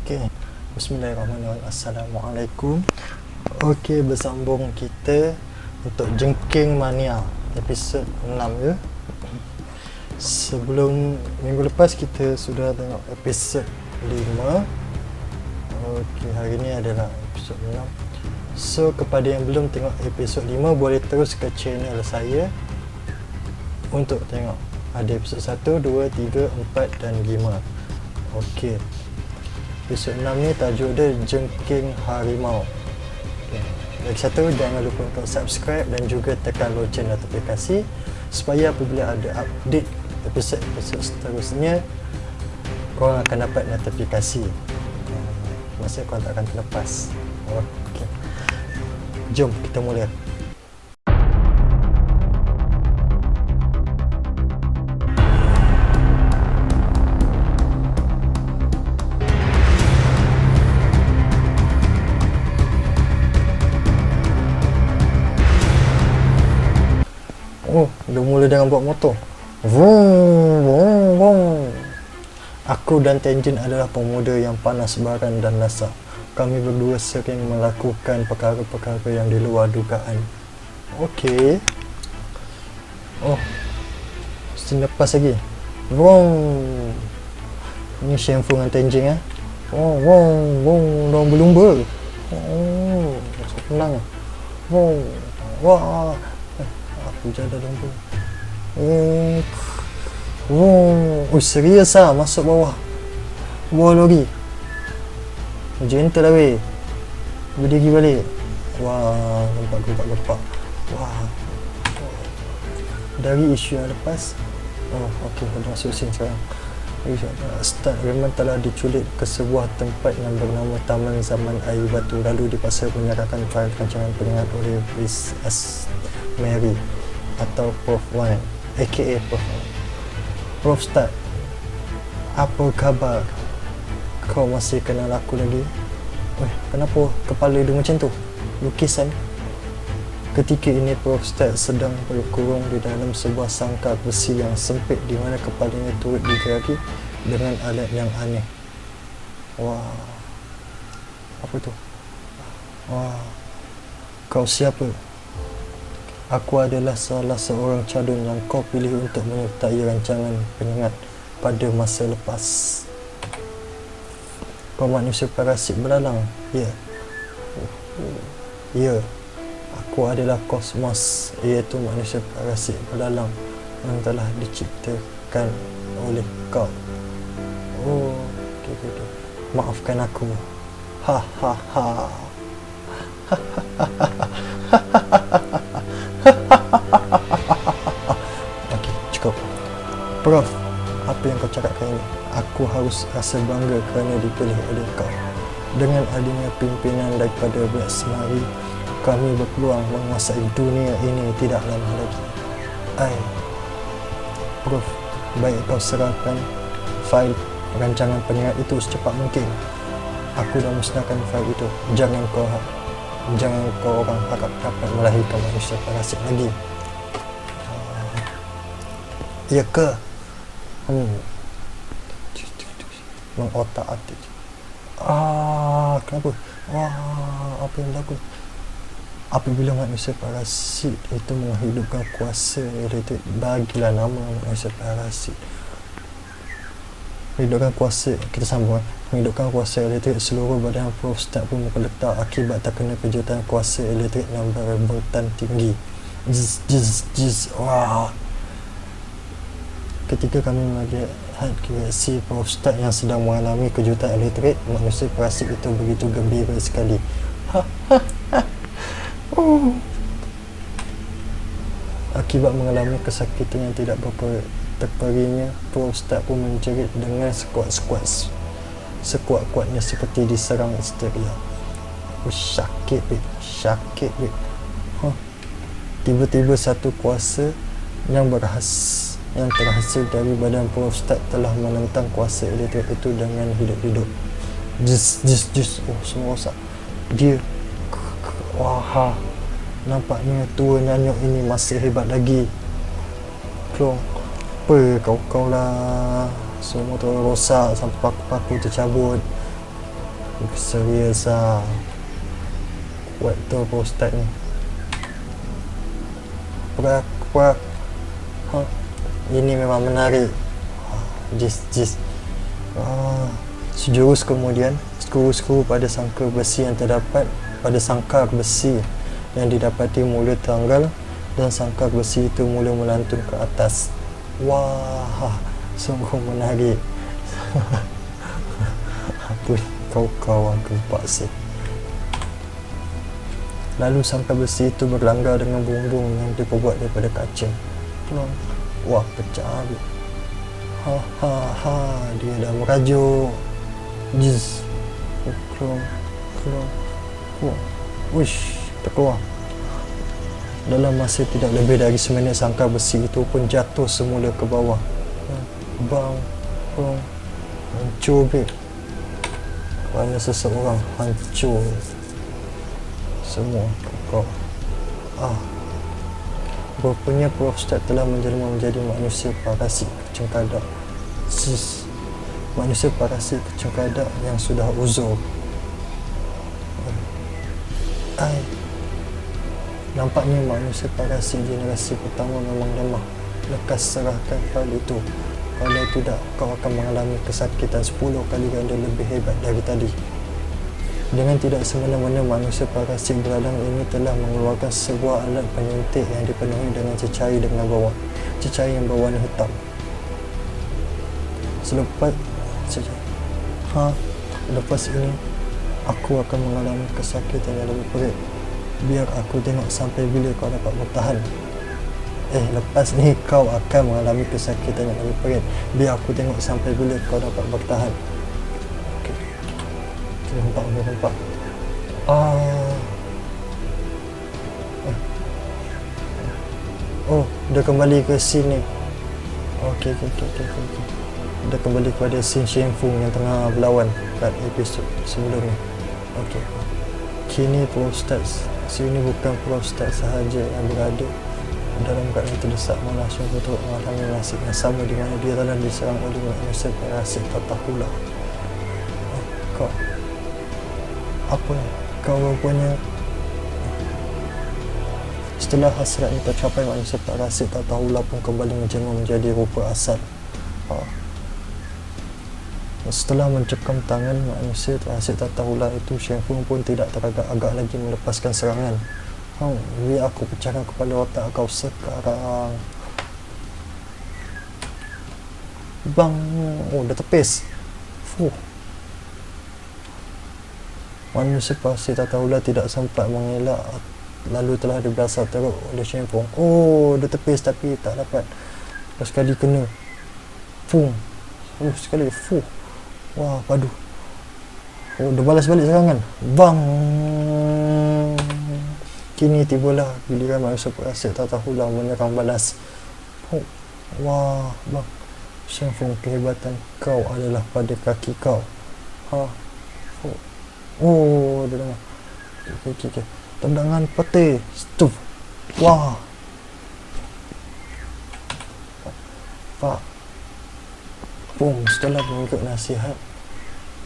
Okey. Bismillahirrahmanirrahim. Assalamualaikum. Okey, bersambung kita untuk Jengking Mania episod 6 ya. Sebelum minggu lepas kita sudah tengok episod 5. Okey, hari ni adalah episod 6. So kepada yang belum tengok episod 5 boleh terus ke channel saya untuk tengok. Ada episod 1, 2, 3, 4 dan 5. Okey. Episod 6 ni tajuk dia Jengking Harimau. Okay. Lagi satu, jangan lupa untuk subscribe dan juga tekan loceng notifikasi supaya apabila ada update episod-episod seterusnya korang akan dapat notifikasi. Maksudnya korang tak akan terlepas. Okey. Jom kita mula. Oh, dah mula dengan bawa motor. Vroom, vroom, vroom. Aku dan Tenjin adalah pemuda yang panas baran dan lasak. Kami berdua sering melakukan perkara-perkara yang di luar dugaan. Okey. Oh, mesti lepas lagi. Vroom. Ini Shenfu dengan Tenjin eh. Oh, vroom, vroom. Diorang berlumba. Oh, senang. Vroom. Wah. Hujan dah lumba. Serius lah masuk bawah lori. Gentle lah weh. Berdiri balik. Wah, gempak. Wah. Dari isu yang lepas. Oh, okey, dah masuk scene sekarang. Stan Raymond telah diculik ke sebuah tempat yang bernama Taman Zaman Air Batu, lalu dipaksa menyerahkan fail rancangan peningat oleh Miss S. Mary atau Prof. Wan, aka Prof. Prof Start, apa khabar? Kau masih kenal aku lagi? Weh, kenapa kepala dia macam tu? Lukisan. Ketika ini Prof Start sedang berkurung di dalam sebuah sangkar besi yang sempit di mana kepalanya turut digeraki dengan alat yang aneh. Wah. Apa tu? Wah. Kau siapa? Aku adalah salah seorang cadun yang kau pilih untuk menyertai rancangan penyengat pada masa lepas. Kau manusia parasit belalang? Ya. Ya. Aku adalah Kosmos, iaitu manusia parasit belalang yang telah diciptakan oleh kau. Oh, okay. Maafkan aku. Ha. Okey, cukup. Prof, apa yang kau cakapkan ini? Aku harus rasa bangga kerana dipilih oleh kau. Dengan adanya pimpinan daripada Black Semari, kami berpeluang menguasai dunia ini tidak lama lagi. Prof, baik kau serahkan fail rancangan penyengat itu secepat mungkin. Aku dah musnahkan fail itu. Jangan kau orang harap dapat melahirkan manusia parasit lagi. Ya ke? Mengotak-atik. Kenapa? Apa yang berlaku? Apabila manusia parasit itu menghidupkan kuasa elektrik, bagilah nama manusia parasit. Menghidupkan kuasa, kita sambung. Menghidupkan kuasa elektrik, seluruh badan Prof Start pun menggeletar akibat terkena kejutan kuasa elektrik yang berboltan tinggi. Jizz. Wah. Ketika kami melihat reaksi Prof Start yang sedang mengalami kejutan elektrik, manusia parasit itu begitu gembira sekali. Akibat mengalami kesakitan yang tidak berapa terperinya, Prof Start pun menjerit dengan sekuat-kuatnya seperti diserang histeria. Sakit bit. Tiba-tiba satu kuasa yang terhasil dari badan Prof Start telah menentang kuasa elektrik itu dengan hidup-hidup. Jis. Oh, semua rosak. Dia. Wah. Nampaknya tua nyanyuk ini masih hebat lagi. Apa kau lah. Semua tu rosak sampai paku-paku tercabut. Serius lah. Kuat tu Pak Ustaz ni. Kuat. Ini memang menarik. Jis. Sejurus kemudian, skru-skru pada sangkar besi yang terdapat pada sangkar besi yang didapati mula teranggal dan sangkar besi itu mula melantun ke atas. Wah, sungguh menarik. Apa kau gempak sih. Lalu sangkar besi itu berlanggar dengan bumbung yang diperbuat daripada kaca. Plong. Wah, pecah habis. Dia dah merajuk. Jis. Klong. Wish, terkeluar. Dalam masa tidak lebih dari seminit, sangkar besi itu pun jatuh semula ke bawah. Bang. Hancur beb. Kepala seseorang hancur. Semua kau. Rupanya Prof Ustaz telah menjelma menjadi manusia parasit kecengkadak. Manusia parasit kecengkadak yang sudah uzur. Nampaknya manusia parasit generasi pertama memang lemah. Lekas serahkan file itu. Kalau tidak, kau akan mengalami kesakitan 10 kali ganda lebih hebat dari tadi. Dengan tidak semena-mena, manusia parasit beradang ini telah mengeluarkan sebuah alat penyuntik yang dipenuhi dengan cecair dengan bawah. Cecair yang berwarna hitam. Lepas ini, aku akan mengalami kesakitan yang lebih perit. Biar aku tengok sampai bila kau dapat bertahan. Lepas ni kau akan mengalami kesakitan yang lebih perit. Biar aku tengok sampai bila kau dapat bertahan. Nampak. Dia kembali ke sini. Okey. Dia kembali kepada scene Shen Fung yang tengah berlawan kat episod sebelum ni. Okey. Kini Prof Ustaz, sini bukan Prof Ustaz sahaja yang berada dalam keadaan terdesak, malah Shen Fung turut mengalami nasib yang sama di mana dia telah diserang oleh manusia parasit Tatahula. Kau rupanya setelah hasratnya tercapai, manusia parasit Tatahula pun kembali menjelma menjadi rupa asal. Setelah mencekam tangan manusia parasit Tatahula itu, Shen Fung pun tidak teragak-agak lagi melepaskan serangan. Biar aku pecahkan kepala otak kau sekarang. Bang. Dah tepis. Manusia parasit Tatahula tidak sempat mengelak, lalu telah dibelasah teruk oleh Shen Fung. Dia tepis tapi tak dapat. Sekali kena. Sekali. Wah, padu. Dia balas balik serangan. Bang. Kini tibalah giliran manusia parasit Tatahula menyerang balas. Wah, bang. Shen Fung, kehebatan kau adalah pada kaki kau. Dia dengar. Okey. Tendangan peti. Stuf. Wah. Pak. Setelah mengikut nasihat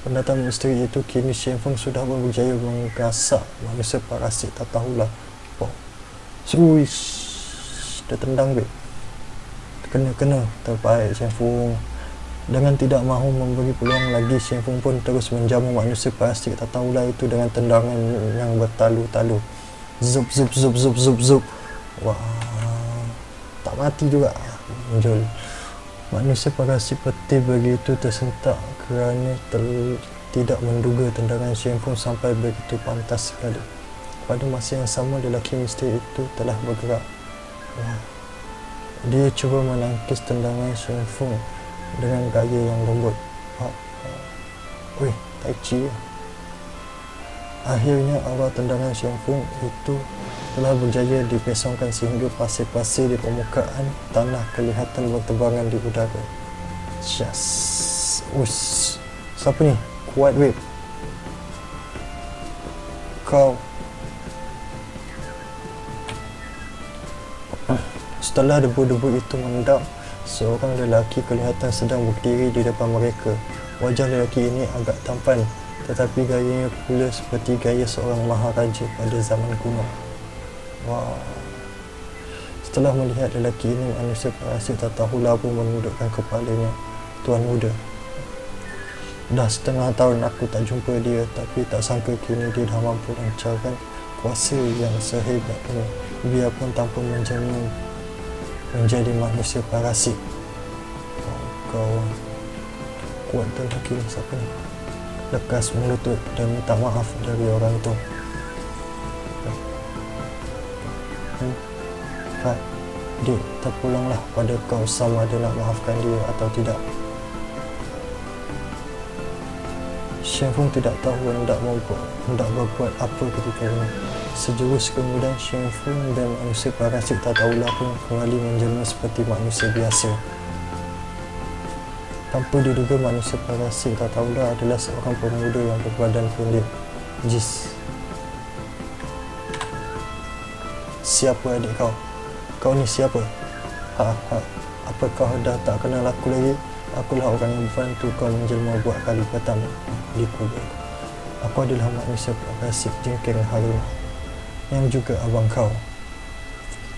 pendatang misteri itu, kini Shen Fung sudah berjaya menggasak manusia parasit Tatahula. Dia tendang beb. Kena. Terbaik Shen Fung. Dengan tidak mahu memberi peluang lagi, Shen Fung pun terus menjamu manusia parasit Tatahula itu dengan tendangan yang bertalu-talu. Zup. Wah, tak mati juga. Menjol. Manusia parasit peti begitu tersentak kerana tidak menduga tendangan Shen Fung sampai begitu pantas sekali. Pada masa yang sama, lelaki misteri itu telah bergerak. Dia cuba menangkis tendangan Shen Fung dengan gaya yang lembut. Tai Chi. Akhirnya awal tendangan Shen Fung itu telah berjaya dipesongkan sehingga pasir-pasir di permukaan tanah kelihatan berterbangan di udara. Siapa ni? Kuat web. Kau. Setelah debu-debu itu mendap, seorang lelaki kelihatan sedang berdiri di depan mereka. Wajah lelaki ini agak tampan tetapi gayanya pula seperti gaya seorang maharaja pada zaman kuno. Wah. Setelah melihat lelaki ini, manusia parasit tak tahulah pun menundukkan kepalanya. Tuan muda, dah setengah tahun aku tak jumpa dia, tapi tak sangka kini dia dah mampu lancarkan kuasa yang sehebat ini, biarpun tanpa menjamin menjadi manusia parasit. Oh, kau kuat dan lelaki siapa ni? Lekas melutut dan minta maaf dari orang itu. Fat, Dik, terpulanglah pada kau sama ada nak maafkan dia atau tidak. Shen Feng tidak tahu hendak berbuat apa ketika ini. Sejurus kemudian Shen Feng dan manusia parasit tak tahulah pun kembali menjelma seperti manusia biasa. Tanpa diduga, manusia parasit tak tahulah adalah seorang pemuda yang berbadan pendek. Jis. Siapa adik kau? Kau ni siapa? Apa kau dah tak kenal aku lagi? Akulah orang yang membantu kau menjelma buat kali pertama di kubur. Aku adalah manusia parasit jengking harimau, yang juga abang kau.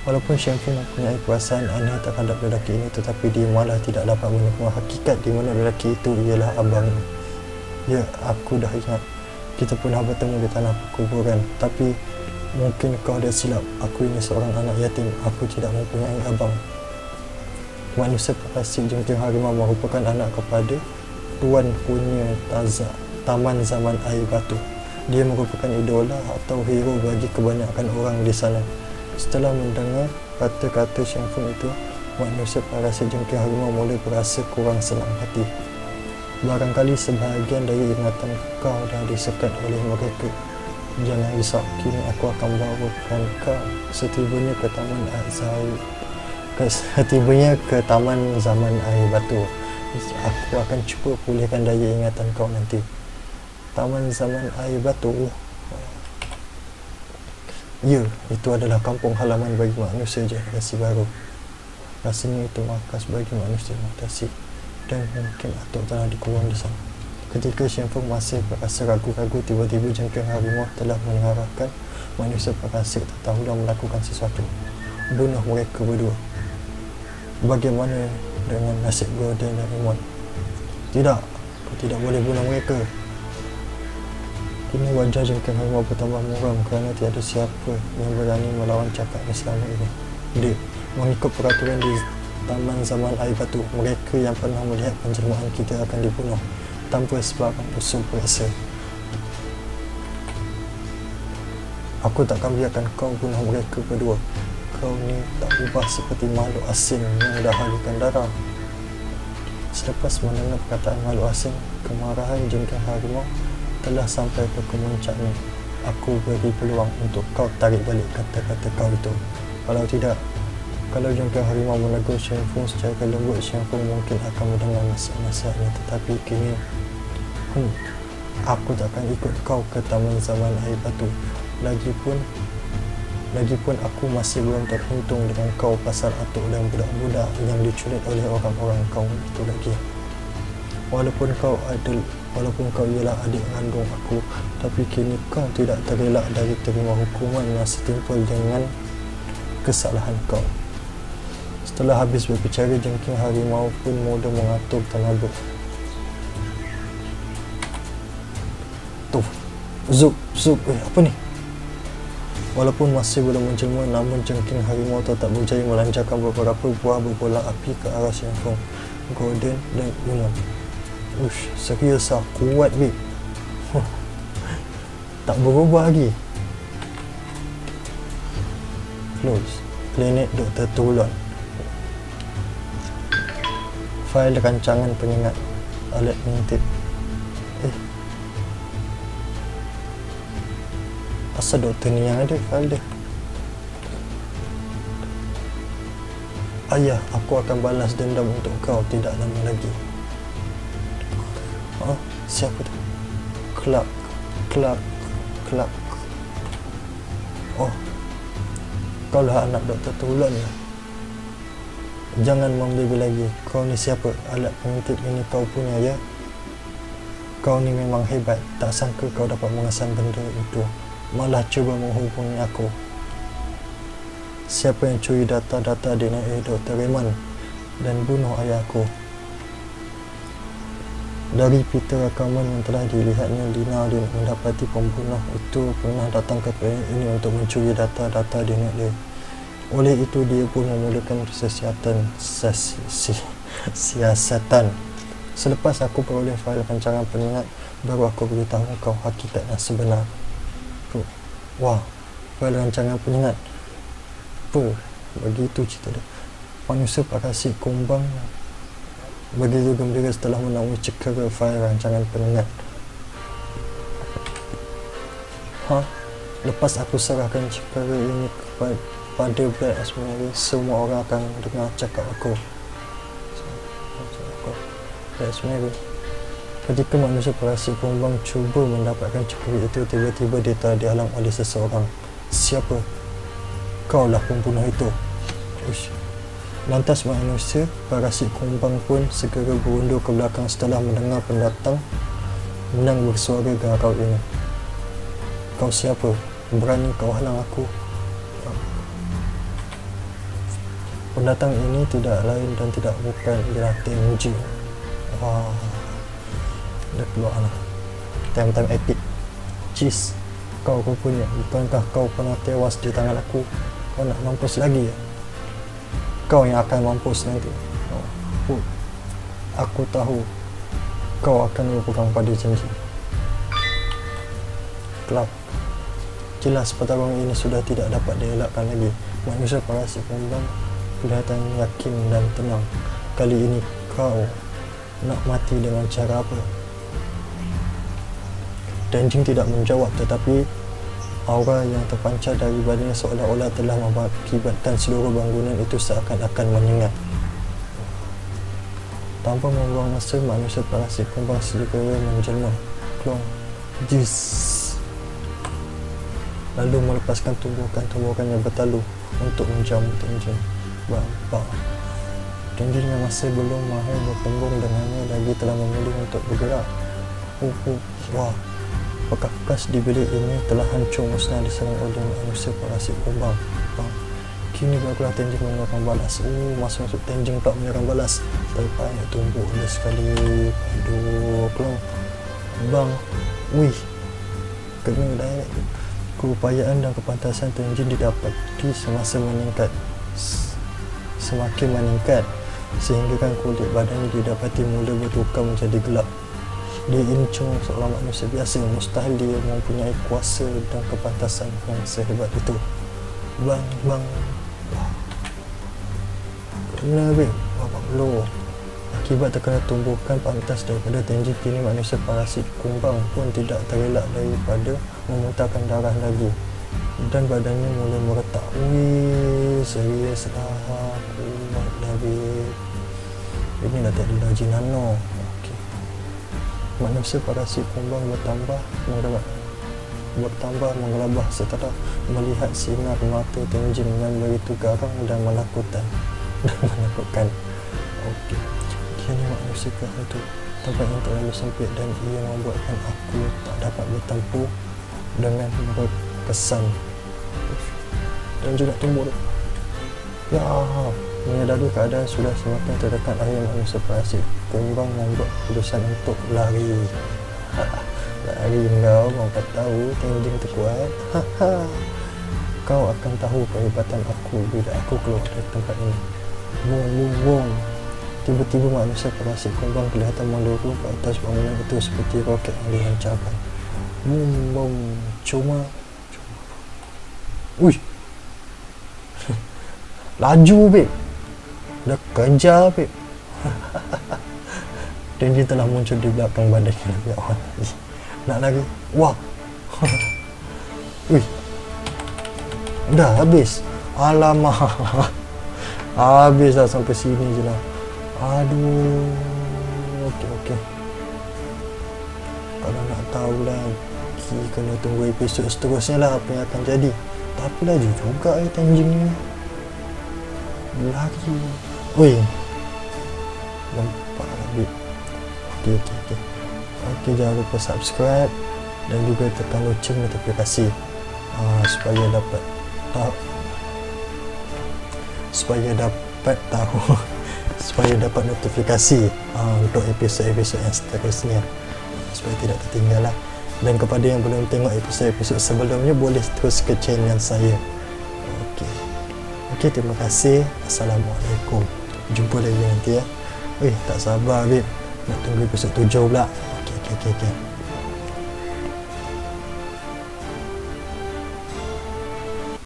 Walaupun Shen Feng mempunyai perasaan aneh terhadap lelaki ini, tetapi dia malah tidak dapat menerima hakikat di mana lelaki itu ialah abangnya. Ya, aku dah ingat. Kita pernah bertemu di tanah perkuburan. Tapi mungkin kau ada silap. Aku ini seorang anak yatim. Aku tidak mempunyai abang. Manusia parasit jengking harimau merupakan anak kepada tuan punya taman zaman air batu. Dia merupakan idola atau hero bagi kebanyakan orang di sana. Setelah mendengar kata-kata Shen Feng itu, manusia parasit jengking harimau mula berasa kurang senang hati. Barangkali sebahagian dari ingatan kau dah disekat oleh mereka. Jangan risau, kini aku akan bawakan kau setibanya ke taman zaman air batu. Aku akan cuba pulihkan daya ingatan kau nanti. Taman zaman air batu. Ya, itu adalah kampung halaman bagi manusia generasi baru. Rasanya itu markas bagi manusia mutasi, dan mungkin atuk telah dikurang di sana. Ketika Shen Feng masih berasa ragu-ragu, tiba-tiba jengking harimau telah mengarahkan manusia parasit tak tahulah melakukan sesuatu. Bunuh mereka berdua. Bagaimana dengan nasib Gordon dan Raymond? Tidak, kau tidak boleh bunuh mereka. Kini wajah jengking harimau bertambah muram kerana tiada siapa yang berani melawan cakapnya selama ini. Dia mengikut peraturan di taman zaman air batu, mereka yang pernah melihat penjelmaan kita akan dibunuh tanpa sebarang usul perasa. Aku takkan biarkan kau bunuh mereka berdua. Kau ni tak ubah seperti makhluk asing yang dah halukan darah. Selepas mendengar perkataan makhluk asing, kemarahan jengking harimau telah sampai ke kemuncaknya. Aku beri peluang untuk kau tarik balik kata-kata kau itu. Kalau tidak, kalau jengking harimau menegur Shen Feng secara lembut, Shen Feng mungkin akan mendengar nasihat-nasihatnya. Tetapi kini, aku takkan ikut kau ke taman zaman air batu. Lagipun aku masih belum terhitung dengan kau pasal atuk dan budak-budak yang diculik oleh orang-orang kaum itu lagi. Walaupun kau ialah adik kandung aku, tapi kini kau tidak terelak dari terima hukuman yang setimpal dengan kesalahan kau. Setelah habis berbicara, jengking harimau pun mula mengatur tenaga. Tuh, zup, apa ni? Walaupun masih belum menjelma, namun jengking harimau tetap berjaya melancarkan beberapa buah berbola api ke arah Shen Feng, Gordon dan Raymond. Ush, serius lah, kuat babe. Tak berubah lagi. Close. Planet Dr. Tulon. Fail rancangan penyengat. Alat mengintip. Asal doktor ni yang ada fail dia. Ayah, aku akan balas dendam untuk kau tidak lama lagi. Siapa tu? Clark. Oh, kau lah anak Dr. Tulon ya? Jangan membeli lagi. Kau ni siapa? Alat pengintip ini kau punya ya? Kau ni memang hebat. Tak sangka kau dapat mengesan benda itu. Malah cuba menghubungi aku. Siapa yang curi data-data DNA Dr. Raymond dan bunuh ayahku? Dari pita rakaman yang telah dilihatnya, Lina mendapati pembunuh itu pernah datang ke klinik ini untuk mencuri data-data DNA. Oleh itu, dia pun memulakan siasatan. Selepas aku peroleh fail rancangan peminat, baru aku beritahu kau hakikat yang sebenar. Wah, fail rancangan peminat. Apa? Begitu cerita dia. Manusia Parasite Kumbang begitu gembira setelah menemui cekera fail rancangan peminat. Lepas aku serahkan cekera ini kepada Black Rosemary, semua orang akan dengar cakap aku. Rosemary. Ketika manusia Parasite Kumbang cuba mendapatkan cekera itu, tiba-tiba dia telah dihalang oleh seseorang. Siapa? Kaulah pembunuh itu. Uish. Lantas manusia Parasite Kumbang pun segera berundur ke belakang setelah mendengar pendatang menang bersuara garau ini. Kau siapa? Berani kau halang aku? Pendatang ini tidak lain dan tidak bukan ialah Tenji. Wah, dia keluar lah. Time-time epic. Cheese. Kau rupanya. Bukankah kau pernah tewas di tangan aku? Kau nak mampus lagi ya? Kau yang akan mampus nanti. Aku tahu kau akan berpegang pada janji. Kelab. Jelas pertarungan ini sudah tidak dapat dielakkan lagi. Manusia Parasite Kumbang kelihatan yakin dan tenang. Kali ini kau nak mati dengan cara apa? Tenjing tidak menjawab, tetapi aura yang terpancar dari badannya seolah-olah telah mengakibatkan seluruh bangunan itu seakan-akan menyengat. Tanpa membuang masa, manusia Parasite Kumbang segera menjelma. Klong. Jis. Lalu melepaskan tumbukan-tumbukan yang bertalu untuk menjamu Tenjing. Bang. Tenjing yang masih belum mahu bertembung dengannya lagi telah memilih untuk bergerak. Wah. Bekas di bilik ini telah hancur musnah diserang oleh manusia Parasite Kumbang. Kini barulah Tenjing mengeluarkan balas. Masuk Tenjing tak menyerang balas. Terpayak tumbuk oleh sekali. Aduh, klong. Bang. Wih. Kena direct. Keupayaan dan kepantasan Tenjing didapati semasa meningkat. Semakin meningkat. Sehingga kan kulit badannya didapati mula bertukar menjadi gelap. Dia ini cuma seorang manusia biasa. Mustahil dia mempunyai kuasa dan kepantasan yang sehebat itu. Bang. Wah. Kena weh. Bapak lo. Akibat terkena tumbukan pantas daripada Tenjing, kini manusia Parasite Kumbang pun tidak terelak daripada memuntahkan darah lagi. Dan badannya mula meretak. Wih, serius lah. Kuat dah weh. Ini dah tak ada lagi nano. Manusia Parasite Kumbang bertambah menggelabah setelah melihat sinar mata Tenjing yang begitu garang dan menakutkan. Okey. Kini manusia itu tempat yang terlalu sempit dan ia membuatkan aku tak dapat bertempur dengan berkesan. Dan juga tumbuh. Ya, menyadari keadaan sudah semakin terdekat, akhirnya manusia Parasite Kumbang membuat keputusan untuk lari. Lari kau, kau tahu Tenjing terkuat. Kau akan tahu kehebatan aku bila aku keluar dari tempat ini. Boom. Tiba-tiba manusia Parasite Kumbang kelihatan meluru ke atas bangunan itu seperti roket yang dihancarkan. Boom. Cuma. Uish. Laju, babe. Dah kejar, babe. Tenjing telah muncul di belakang badannya lebih awal lagi. Nak lari. Wah. Wih. Dah habis. Alamak. Habis dah sampai sini je lah. Aduh. Okey. Kalau nak tahu lagi, kena tunggu episod seterusnya lah apa yang akan jadi. Tapi laju juga Tenjing ni. Lari. Oi. Nampak lah, babe. Okey. Okay, jangan lupa subscribe dan juga tekan loceng notifikasi supaya dapat tahu supaya dapat notifikasi untuk episod-episod yang seterusnya, supaya tidak tertinggal lah. Dan kepada yang belum tengok episod-episod sebelumnya, boleh terus ke channel saya. Okey, terima kasih. Assalamualaikum. Jumpa lagi nanti ya. Tak sabar Bib, nak tunggu episod 7 pula. Okey.